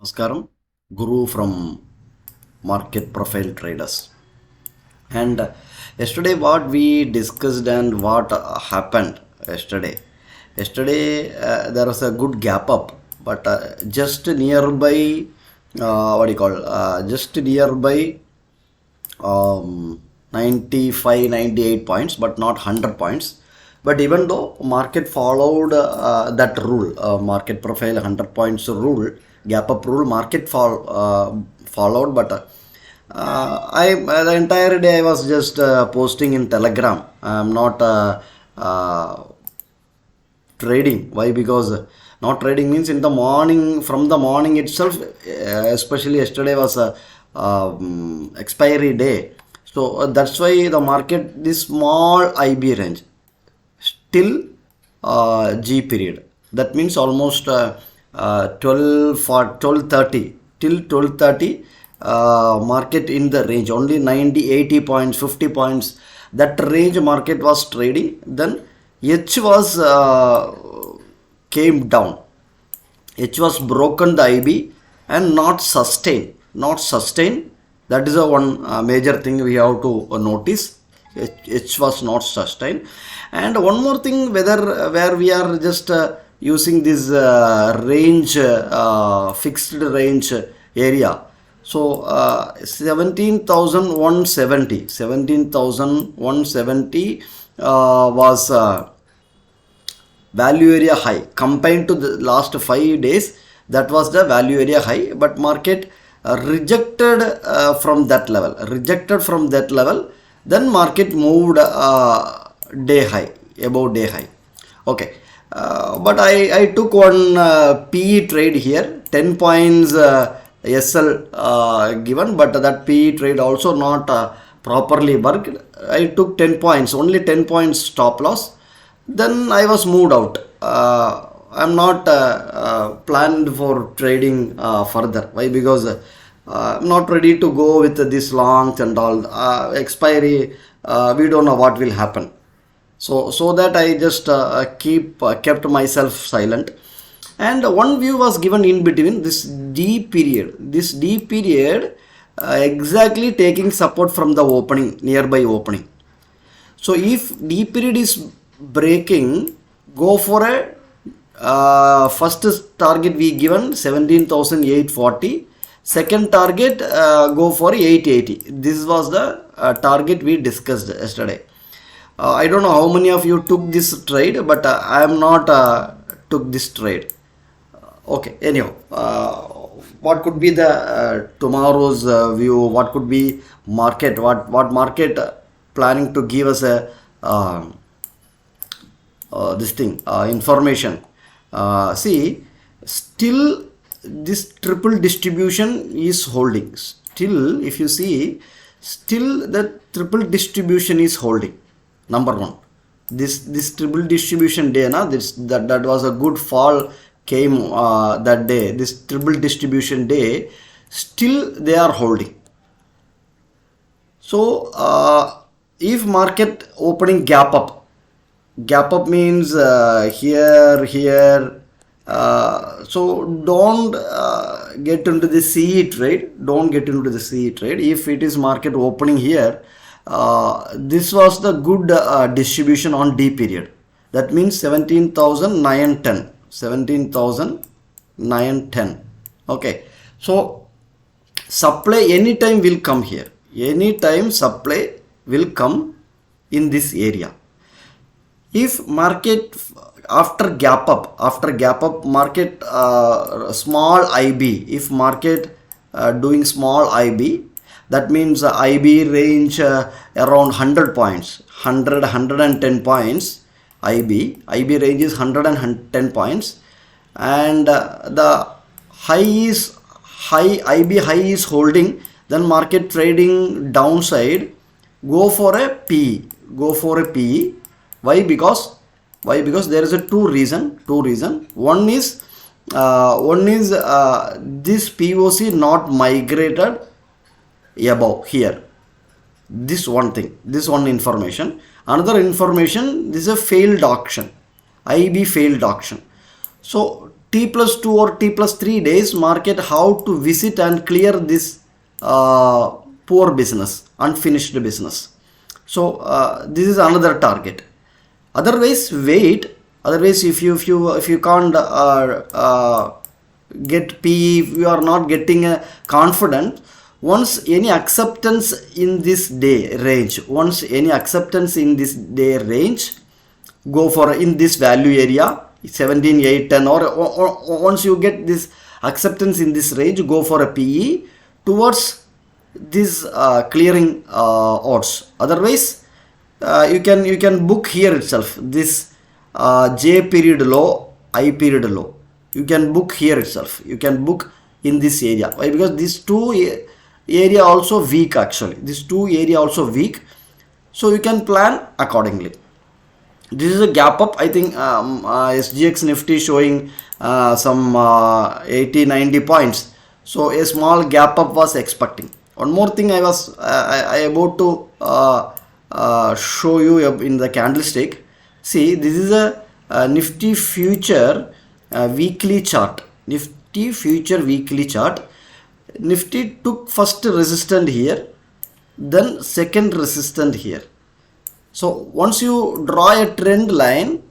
Namaskaram, Guru from MarketProfile Traders. And yesterday, what we discussed and what happened yesterday. Yesterday, there was a good gap up, but just nearby, just nearby 95, 98 points, but not 100 points. But even though market followed that rule, market profile 100 points rule, gap up rule, market followed, but the entire day I was just posting in Telegram. I'm not trading. Why? Because not trading means in the morning, from the morning itself, especially yesterday was a expiry day. So that's why the market, this small IB range till G period. That means almost 12 for 12:30 till 12:30. Market in the range only 90, 80 points, 50 points. That range market was trading. Then H was came down. H was broken the IB and not sustained. Not sustained. That is a one major thing we have to notice. H was not sustained. And one more thing, where we are just using this range, fixed range area. So 17,170 was value area high compared to the last 5 days. That was the value area high, but market rejected from that level. Then market moved day high, above day high. Okay, but I took one PE trade here, 10 points SL given, but that PE trade also not properly worked. I took 10 points, only 10 points stop loss. Then I was moved out. I'm not planned for trading further. Why? Because I'm not ready to go with this longs and all. Expiry, we don't know what will happen. So that I just kept myself silent. And one view was given in between this D period. This D period exactly taking support from the opening, nearby opening. So if D period is breaking, go for a first target we given 17,840. Second target go for 880. This was the target we discussed yesterday. I don't know how many of you took this trade, but I am not took this trade. Okay, anyhow, what could be the tomorrow's view? What could be market? What market planning to give us a this thing information? See, still this triple distribution is holding. Still, if you see, still the triple distribution is holding. Number one, this triple distribution day, that was a good fall came that day. This triple distribution day, still they are holding. So if market opening gap up means here. So don't get into the CE trade. Don't get into the CE trade. If it is market opening here, this was the good distribution on D period. That means 17,910. 17,910. Okay. So supply anytime will come here. Anytime supply will come in this area. If market after gap up market small IB, if market doing small IB, that means IB range around 100 points, 110 points. IB range is 110 points, and the IB high is holding. Then market trading downside, go for a PE. Why? Because there is a two reason. One is this POC not migrated above here. This one thing, this one information. Another information, this is a failed auction. IB failed auction. So T plus 2 or T plus 3 days market how to visit and clear this poor business, unfinished business. So this is another target. Otherwise wait. Otherwise if you can't get PE, if you are not getting confident, once any acceptance in this day range, go for in this value area 17, 8, 10, or once you get this acceptance in this range, go for a PE towards this clearing odds. Otherwise you can book here itself this J period low, I period low. You can book here itself. You can book in this area. Why? Because these two area also weak actually. These two area also weak. So you can plan accordingly. This is a gap up. I think SGX Nifty showing some 80-90 points. So a small gap up was expecting. One more thing I was I about to show you in the candlestick. See, this is a Nifty future weekly chart. Nifty future weekly chart. Nifty took first resistance here, then second resistance here. So once you draw a trend line,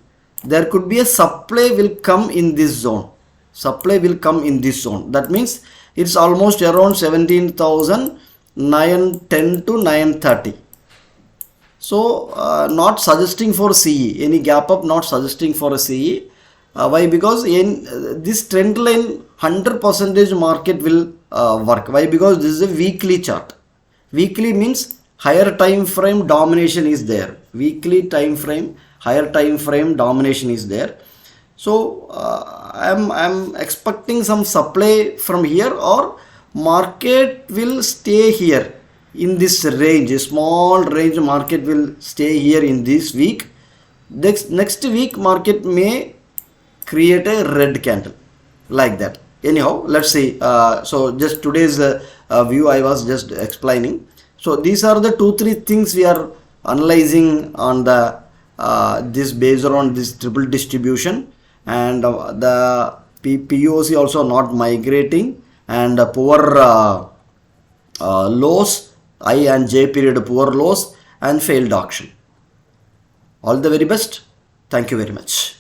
there could be a supply will come in this zone. Supply will come in this zone. That means it's almost around 17,910 to 930. So not suggesting for CE, any gap up, not suggesting for a CE. Why? Because in this trend line 100% market will work. Why? Because this is a weekly chart. Weekly means higher time frame domination is there. Weekly time frame, higher time frame domination is there. So I'm expecting some supply from here, or market will stay here in this range. A small range market will stay here in this week. Next week market may create a red candle like that. Anyhow, let's see. So just today's view I was just explaining. So these are the 2-3 things we are analyzing on the this based on this triple distribution, and the POC also not migrating, and poor lows, I and J period poor lows, and failed auction. All the very best. Thank you very much.